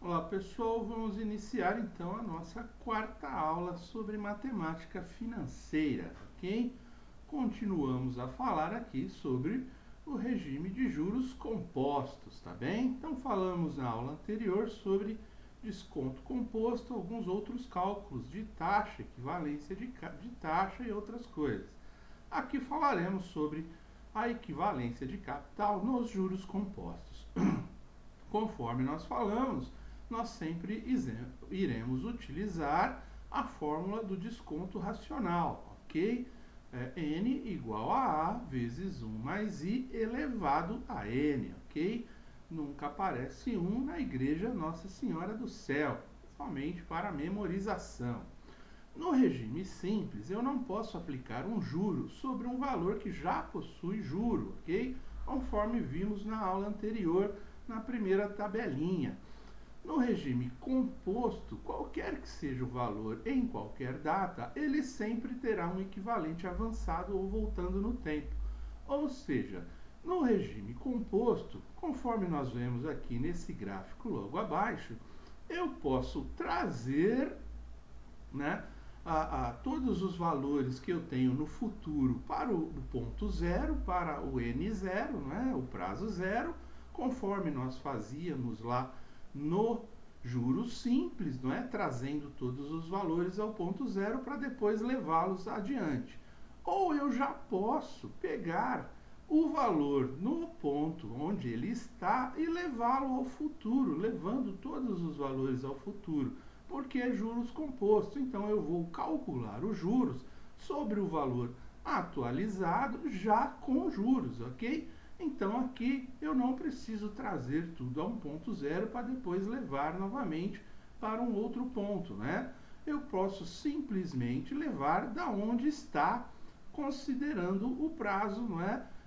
Olá pessoal, vamos iniciar então a nossa quarta aula sobre matemática financeira, ok? Continuamos a falar aqui sobre o regime de juros compostos, tá bem? Então falamos na aula anterior sobre desconto composto, alguns outros cálculos de taxa, equivalência de taxa e outras coisas. Aqui falaremos sobre a equivalência de capital nos juros compostos. Conforme nós falamos, nós sempre iremos utilizar a fórmula do desconto racional, ok? N igual a A vezes 1 mais I elevado a N, ok? Nunca aparece 1 na igreja Nossa Senhora do Céu, somente para memorização. No regime simples, eu não posso aplicar um juro sobre um valor que já possui juro, ok? Conforme vimos na aula anterior, na primeira tabelinha. No regime composto, qualquer que seja o valor em qualquer data, ele sempre terá um equivalente avançado ou voltando no tempo. Ou seja, no regime composto, conforme nós vemos aqui nesse gráfico logo abaixo, eu posso trazer, todos os valores que eu tenho no futuro para o ponto zero, para o N0, o prazo zero, conforme nós fazíamos lá no juros simples, trazendo todos os valores ao ponto zero para depois levá-los adiante. Ou eu já posso pegar o valor no ponto onde ele está e levá-lo ao futuro, levando todos os valores ao futuro, porque é juros composto. Então eu vou calcular os juros sobre o valor atualizado já com juros, ok? Então aqui eu não preciso trazer tudo a um ponto zero para depois levar novamente para um outro ponto, Eu posso simplesmente levar da onde está, considerando o prazo,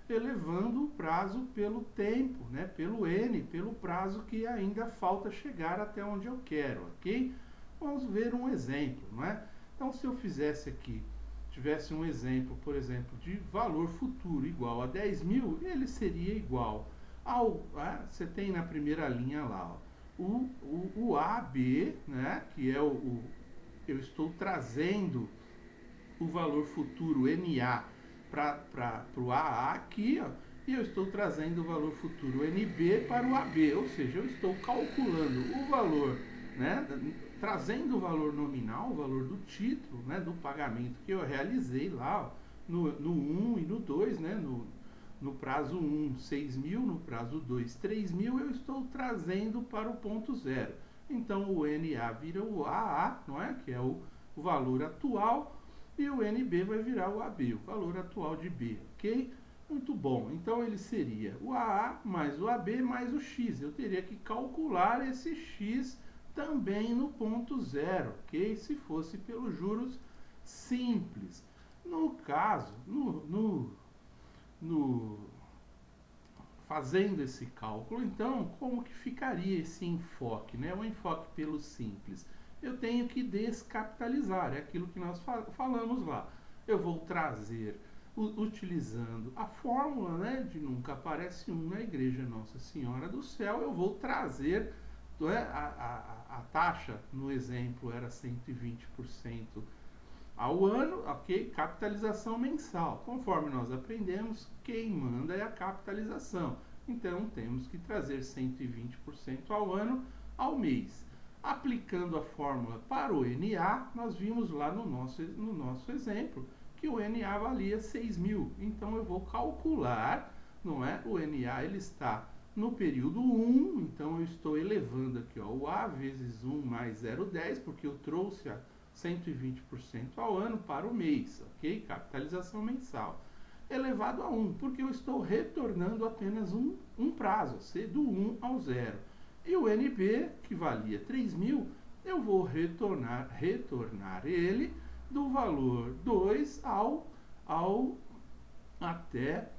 elevando o prazo pelo tempo, pelo N, pelo prazo que ainda falta chegar até onde eu quero, ok? Vamos ver um exemplo, Então se eu fizesse aqui, tivesse um exemplo, por exemplo, de valor futuro igual a 10 mil, ele seria igual ao, você tem na primeira linha lá, o AB, que é eu estou trazendo o valor futuro NA para o AA aqui, e eu estou trazendo o valor futuro NB para o AB, ou seja, eu estou calculando o valor, trazendo o valor nominal, o valor do título, do pagamento que eu realizei lá no 1 e no 2, no prazo 1, 6 mil, no prazo 2, 3 mil, eu estou trazendo para o ponto zero. Então o NA vira o AA, que é o valor atual, e o NB vai virar o AB, o valor atual de B, ok? Muito bom, então ele seria o AA mais o AB mais o X. Eu teria que calcular esse X também no ponto zero, ok? Se fosse pelos juros simples. No caso, fazendo esse cálculo, então, como que ficaria esse enfoque, O enfoque pelo simples. Eu tenho que descapitalizar, é aquilo que nós falamos lá. Eu vou trazer, utilizando a fórmula, de nunca aparece um na igreja Nossa Senhora do Céu, eu vou trazer a taxa, no exemplo, era 120% ao ano, ok? Capitalização mensal. Conforme nós aprendemos, quem manda é a capitalização. Então, temos que trazer 120% ao ano ao mês. Aplicando a fórmula para o NA, nós vimos lá no nosso exemplo que o NA valia 6 mil. Então, eu vou calcular, O NA ele está no período 1, então eu estou elevando aqui, o A vezes 1 mais 0,10, porque eu trouxe a 120% ao ano para o mês, ok? Capitalização mensal. Elevado a 1, porque eu estou retornando apenas um prazo, do 1 ao 0. E o NB, que valia 3 mil, eu vou retornar ele do valor 2 até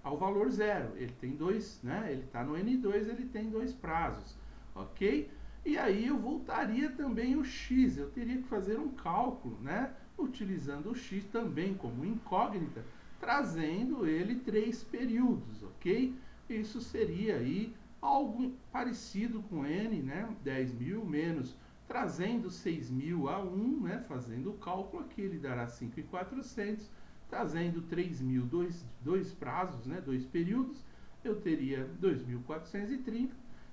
ao valor zero. Ele tem dois, ele está no N2, ele tem dois prazos, ok? E aí eu voltaria também o X, eu teria que fazer um cálculo, utilizando o X também como incógnita, trazendo ele 3 períodos, ok? E isso seria aí algo parecido com N, né? 10.000 menos, trazendo 6.000 a 1, né? Fazendo o cálculo aqui, ele dará 5.400, trazendo 3.000, dois prazos, né? 2 períodos, eu teria 2.430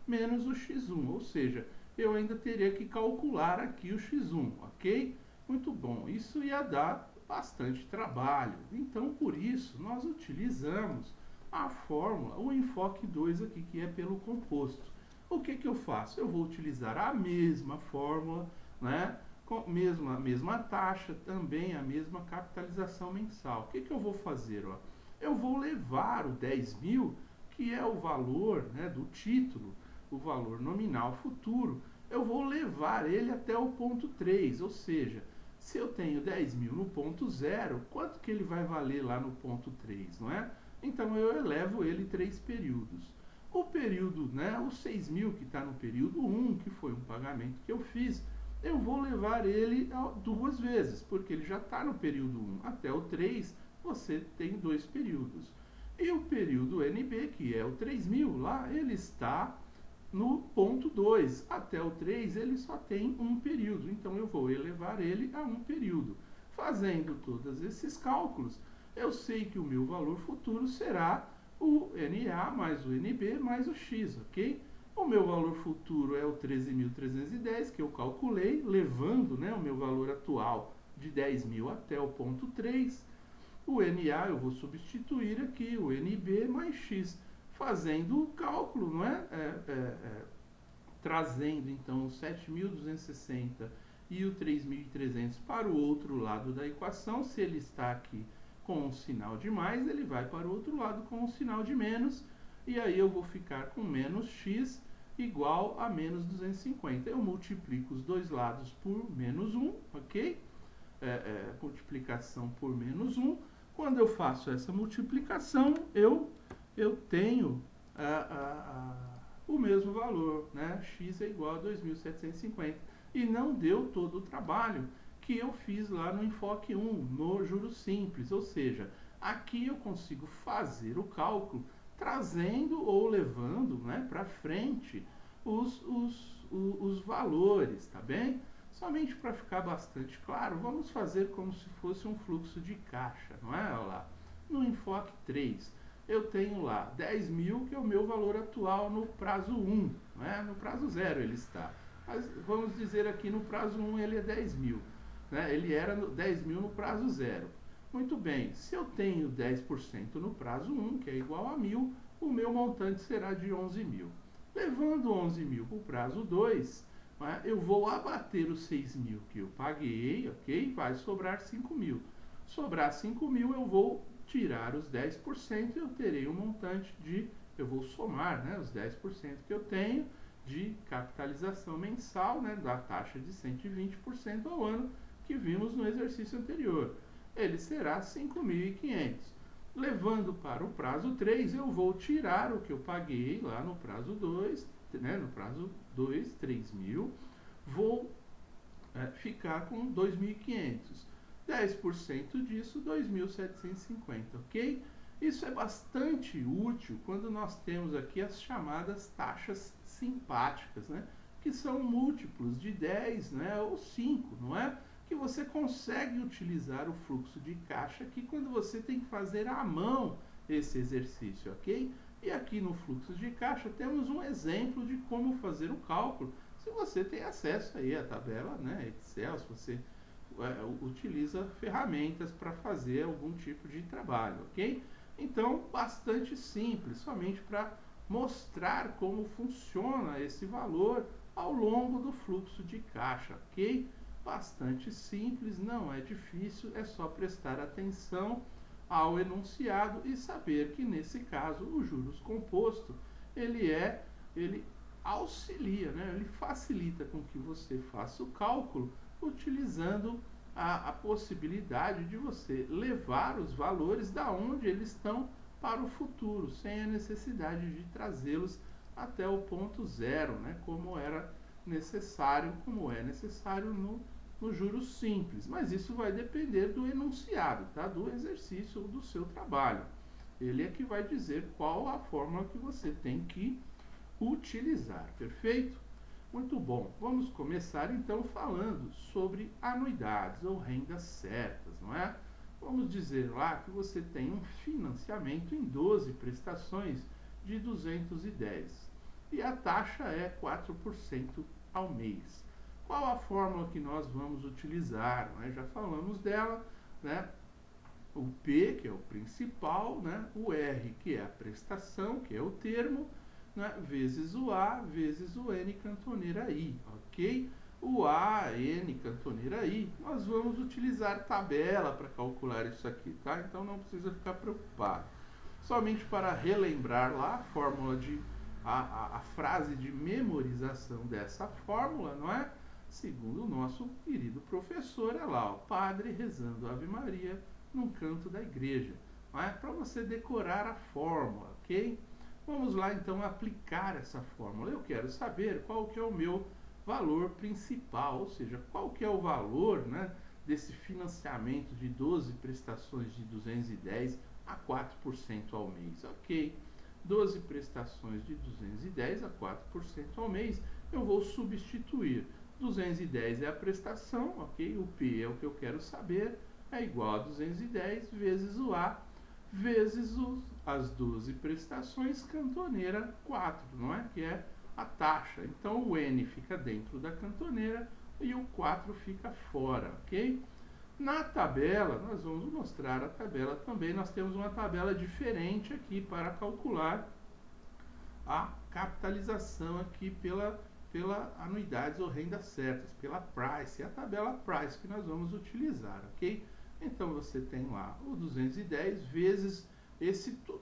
menos o x1, ou seja, eu ainda teria que calcular aqui o x1, ok? Muito bom, isso ia dar bastante trabalho, então por isso nós utilizamos a fórmula, o enfoque 2 aqui, que é pelo composto. O que eu faço? Eu vou utilizar a mesma fórmula, né? Com a mesma taxa, também a mesma capitalização mensal. O que eu vou fazer? Ó? Eu vou levar o 10.000, que é o valor, né, do título, o valor nominal futuro, eu vou levar ele até o ponto 3, ou seja, se eu tenho 10.000 no ponto 0, quanto que ele vai valer lá no ponto 3, não é? Então eu elevo ele 3 períodos. O período, né, os 6.000 que está no período 1, que foi um pagamento que eu fiz, eu vou levar ele 2 vezes, porque ele já está no período 1. Até o 3, você tem 2 períodos. E o período NB, que é o 3.000, lá ele está no ponto 2. Até o 3, ele só tem um período. Então, eu vou elevar ele a um período. Fazendo todos esses cálculos, eu sei que o meu valor futuro será o NA mais o NB mais o X, ok? O meu valor futuro é o 13.310, que eu calculei, levando, né, o meu valor atual de 10.000 até o ponto 3. O NA eu vou substituir aqui, o NB mais X, fazendo o cálculo, não é? Trazendo então o 7.260 e o 3.300 para o outro lado da equação. Se ele está aqui com um sinal de mais, ele vai para o outro lado com um sinal de menos, e aí eu vou ficar com menos x igual a menos 250. Eu multiplico os dois lados por menos 1, ok? Multiplicação por menos 1. Quando eu faço essa multiplicação, eu tenho o mesmo valor, né? X é igual a 2.750. E não deu todo o trabalho que eu fiz lá no enfoque 1, no juros simples. Ou seja, aqui eu consigo fazer o cálculo trazendo ou levando, né, para frente os valores, tá bem? Somente para ficar bastante claro, vamos fazer como se fosse um fluxo de caixa, não é? Olha lá, no enfoque 3, eu tenho lá 10.000, que é o meu valor atual no prazo 1, não é? No prazo 0 ele está. Mas vamos dizer aqui no prazo 1 ele é 10.000, né? Ele era 10.000 no prazo 0. Muito bem, se eu tenho 10% no prazo 1, que é igual a 1.000, o meu montante será de 11.000. Levando 11.000 para o prazo 2, né, eu vou abater os 6.000 que eu paguei, ok? Vai sobrar 5.000. Sobrar 5.000, eu vou tirar os 10% e eu terei um montante de, eu vou somar, né, os 10% que eu tenho de capitalização mensal, né, da taxa de 120% ao ano que vimos no exercício anterior. Ele será 5.500. Levando para o prazo 3, eu vou tirar o que eu paguei lá no prazo 2, né, no prazo 2, 3.000, vou ficar com 2.500. 10% disso, 2.750, ok? Isso é bastante útil quando nós temos aqui as chamadas taxas simpáticas, né, que são múltiplos de 10, né, ou 5, não é? Que você consegue utilizar o fluxo de caixa aqui quando você tem que fazer à mão esse exercício, ok? E aqui no fluxo de caixa temos um exemplo de como fazer o cálculo, se você tem acesso aí à tabela, né, Excel, se você utiliza ferramentas para fazer algum tipo de trabalho, ok? Então, bastante simples, somente para mostrar como funciona esse valor ao longo do fluxo de caixa, ok? Bastante simples, não é difícil, é só prestar atenção ao enunciado e saber que nesse caso o juros composto ele auxilia, né? Ele facilita com que você faça o cálculo utilizando a possibilidade de você levar os valores da onde eles estão para o futuro, sem a necessidade de trazê-los até o ponto 0, né? Como é necessário no juros simples, mas isso vai depender do enunciado, tá? Do exercício do seu trabalho. Ele é que vai dizer qual a fórmula que você tem que utilizar, perfeito? Muito bom, vamos começar então falando sobre anuidades ou rendas certas, não é? Vamos dizer lá que você tem um financiamento em 12 prestações de 210 e a taxa é 4% ao mês. Qual a fórmula que nós vamos utilizar? Né? Já falamos dela, né? O P, que é o principal, né? O R, que é a prestação, que é o termo, né? Vezes o A, vezes o N cantoneira I, ok? O A, N cantoneira I, nós vamos utilizar tabela para calcular isso aqui, tá? Então não precisa ficar preocupado. Somente para relembrar lá a fórmula a frase de memorização dessa fórmula, não é? Segundo o nosso querido professor, é lá, o padre rezando Ave Maria num canto da igreja, não é? Para você decorar a fórmula, ok? Vamos lá então aplicar essa fórmula. Eu quero saber qual que é o meu valor principal, ou seja, qual que é o valor, né, desse financiamento de 12 prestações de 210 a 4% ao mês, ok? 12 prestações de 210 a 4% ao mês, eu vou substituir. 210 é a prestação, ok? O P é o que eu quero saber, é igual a 210 vezes o A, vezes as 12 prestações, cantoneira 4, não é? Que é a taxa. Então, o N fica dentro da cantoneira e o 4 fica fora, ok? Na tabela, nós vamos mostrar a tabela também. Nós temos uma tabela diferente aqui para calcular a capitalização aqui pela anuidades ou rendas certas, pela price, a tabela price que nós vamos utilizar, ok? Então você tem lá o 210 vezes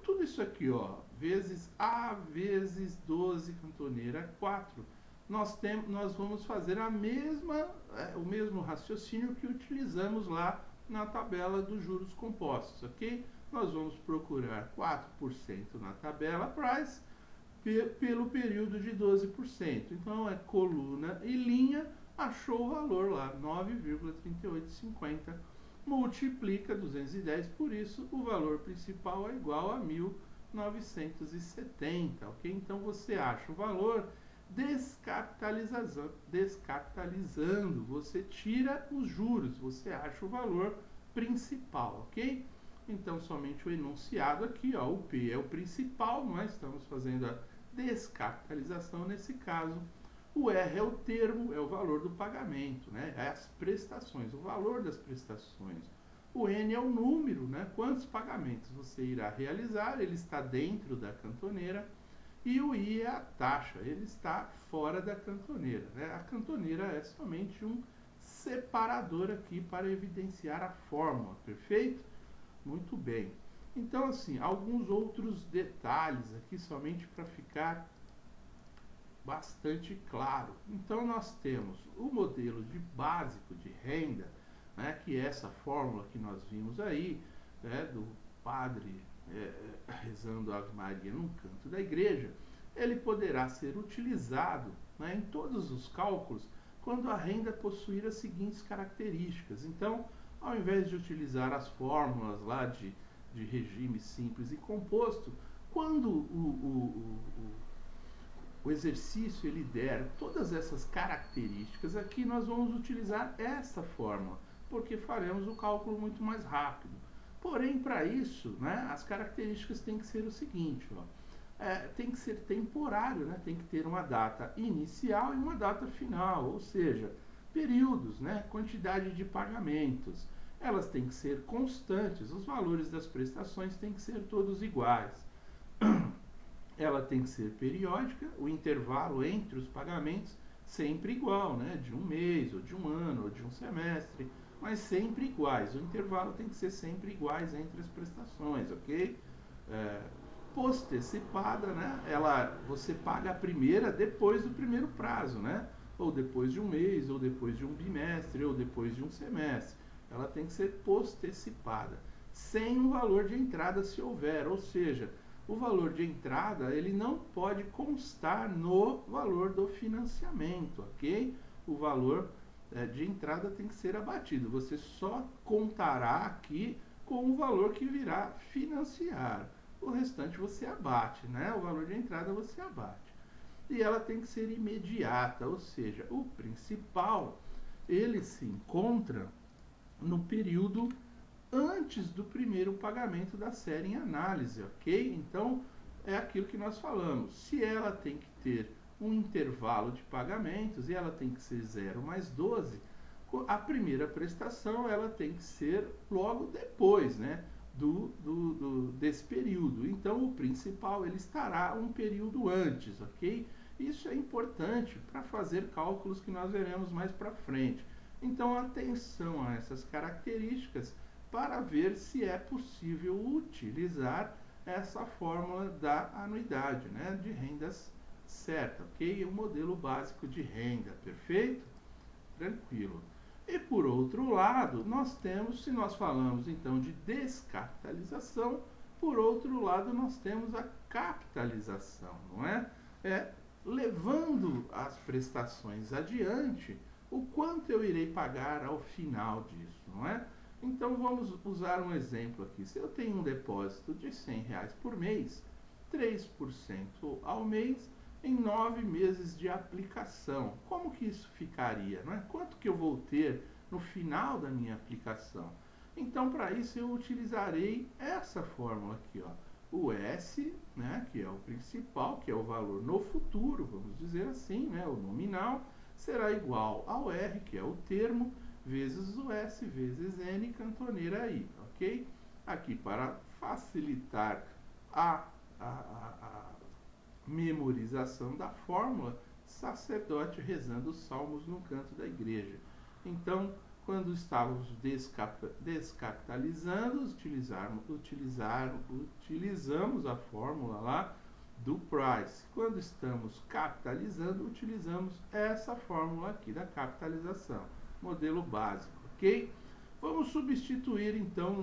tudo isso aqui, ó, vezes A vezes 12 cantoneira 4. Nós vamos fazer o mesmo raciocínio que utilizamos lá na tabela dos juros compostos, ok? Nós vamos procurar 4% na tabela price pelo período de 12%. Então é coluna e linha, achou o valor lá, 9,3850. Multiplica 210 por isso, o valor principal é igual a 1.970, ok? Então você acha o valor descapitalizando, você tira os juros, você acha o valor principal, ok? Então somente o enunciado aqui, ó, o P é o principal, nós estamos fazendo a descapitalização nesse caso. O R é o termo, é o valor do pagamento, né? É as prestações, o valor das prestações. O N é o número, né? Quantos pagamentos você irá realizar, ele está dentro da cantoneira. E o I é a taxa, ele está fora da cantoneira, né? A cantoneira é somente um separador aqui para evidenciar a fórmula, perfeito? Muito bem. Então, assim, alguns outros detalhes aqui somente para ficar bastante claro. Então nós temos o modelo de básico de renda, né, que é essa fórmula que nós vimos aí, né, do padre rezando Ave Maria num canto da igreja. Ele poderá ser utilizado, né, em todos os cálculos quando a renda possuir as seguintes características. Então, ao invés de utilizar as fórmulas lá de regime simples e composto, quando o exercício ele der todas essas características, aqui nós vamos utilizar essa fórmula, porque faremos o cálculo muito mais rápido. Porém, para isso, né, as características têm que ser o seguinte, ó, tem que ser temporário, né, tem que ter uma data inicial e uma data final, ou seja, períodos, né, quantidade de pagamentos. Elas têm que ser constantes, os valores das prestações têm que ser todos iguais. Ela tem que ser periódica, o intervalo entre os pagamentos sempre igual, né? De um mês, ou de um ano, ou de um semestre, mas sempre iguais. O intervalo tem que ser sempre iguais entre as prestações, ok? Postecipada, né? Você paga a primeira depois do primeiro prazo, né? Ou depois de um mês, ou depois de um bimestre, ou depois de um semestre. Ela tem que ser postecipada, sem o valor de entrada se houver, ou seja, o valor de entrada ele não pode constar no valor do financiamento, ok? O valor de entrada tem que ser abatido. Você só contará aqui com o valor que virá financiar. o restante você abate, né? O valor de entrada você abate. E ela tem que ser imediata, ou seja, o principal, ele se encontra no período antes do primeiro pagamento da série em análise, ok? Então, é aquilo que nós falamos. Se ela tem que ter um intervalo de pagamentos e ela tem que ser 0 mais 12, a primeira prestação ela tem que ser logo depois, né? Desse período. Então, o principal ele estará um período antes, ok? Isso é importante para fazer cálculos que nós veremos mais para frente. Então, atenção a essas características para ver se é possível utilizar essa fórmula da anuidade, né, de rendas certa, ok? O modelo básico de renda, perfeito? Tranquilo. E por outro lado, nós temos, se nós falamos então de descapitalização, por outro lado nós temos a capitalização, não é? Levando as prestações adiante, o quanto eu irei pagar ao final disso, não é? Então vamos usar um exemplo aqui. Se eu tenho um depósito de R$100 por mês, 3% ao mês, em 9 meses de aplicação. Como que isso ficaria? Não é? Quanto que eu vou ter no final da minha aplicação? Então, para isso, eu utilizarei essa fórmula aqui, ó. O S, né, que é o principal, que é o valor no futuro, vamos dizer assim, né, o nominal, será igual ao R, que é o termo, vezes o S, vezes N, cantoneira I, ok? Aqui, para facilitar a memorização da fórmula, sacerdote rezando os salmos no canto da igreja. Então, quando estávamos descapitalizando, utilizamos a fórmula lá do price. Quando estamos capitalizando, utilizamos essa fórmula aqui da capitalização, modelo básico, ok? Vamos substituir então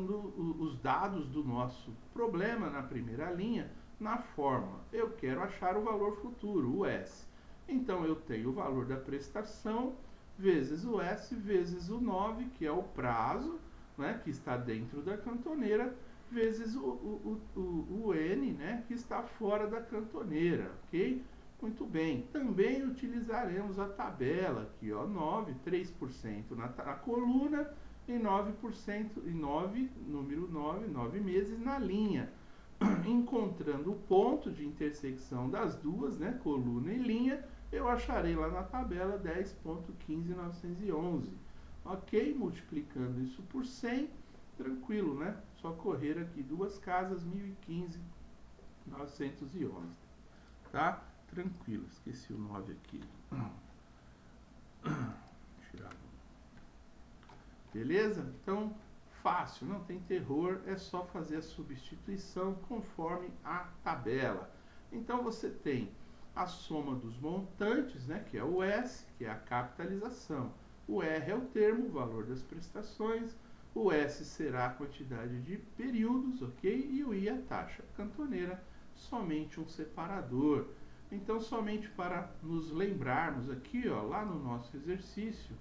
os dados do nosso problema na primeira linha na fórmula. Eu quero achar o valor futuro, o S. Então eu tenho o valor da prestação vezes o S vezes o 9, que é o prazo, né, que está dentro da cantoneira, vezes o N, né, que está fora da cantoneira, ok? Muito bem. Também utilizaremos a tabela aqui, ó, 3% na coluna e 9%, número 9 meses na linha. Encontrando o ponto de intersecção das duas, né, coluna e linha, eu acharei lá na tabela 10.15911. Ok? Multiplicando isso por 100, tranquilo, né? Só correr aqui duas casas, 1015.911. Tá? Tranquilo, esqueci o 9 aqui. Tirar. Beleza? Então, fácil, não tem terror, é só fazer a substituição conforme a tabela. Então, você tem a soma dos montantes, né, que é o S, que é a capitalização. O R é o termo, o valor das prestações. O S será a quantidade de períodos, ok? E o I é a taxa cantoneira, somente um separador. Então, somente para nos lembrarmos aqui, ó, lá no nosso exercício,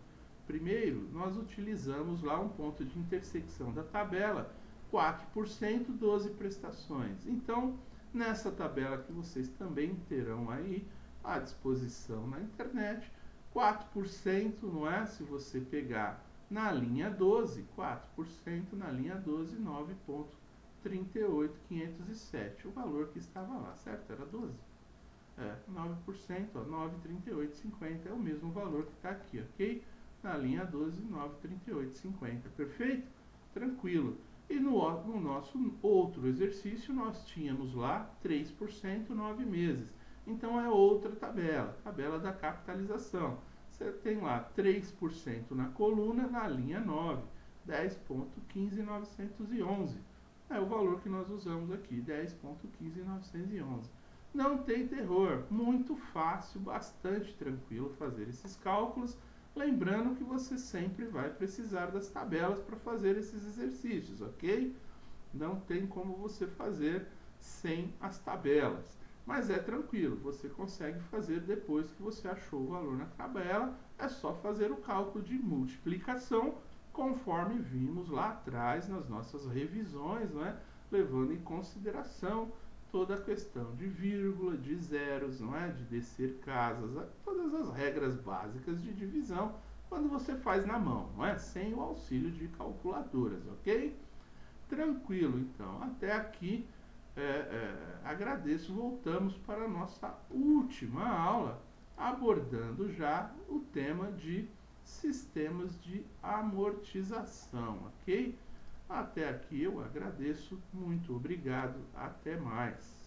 primeiro, nós utilizamos lá um ponto de intersecção da tabela, 4%, 12 prestações. Então, nessa tabela que vocês também terão aí à disposição na internet, 4%, não é? Se você pegar na linha 12, 4% na linha 12, 9.38507, o valor que estava lá, certo? Era 12. 9%, ó, 9.3850 é o mesmo valor que está aqui, ok? Na linha 12, 9.3850, perfeito? Tranquilo. E no nosso outro exercício, nós tínhamos lá 3%, 9 meses. Então, é outra tabela, tabela da capitalização. Você tem lá 3% na coluna, na linha 9, 10.15911. É o valor que nós usamos aqui, 10.15911. Não tem terror, muito fácil, bastante tranquilo fazer esses cálculos. Lembrando que você sempre vai precisar das tabelas para fazer esses exercícios, ok? Não tem como você fazer sem as tabelas. Mas é tranquilo, você consegue fazer depois que você achou o valor na tabela. É só fazer o cálculo de multiplicação, conforme vimos lá atrás nas nossas revisões, não é? levando em consideração toda a questão de vírgula, de zeros, não é? De descer casas, todas as regras básicas de divisão quando você faz na mão, não é? Sem o auxílio de calculadoras, ok? Tranquilo, então. Até aqui, agradeço. Voltamos para a nossa última aula, abordando já o tema de sistemas de amortização, ok? Até aqui eu agradeço, muito obrigado, até mais.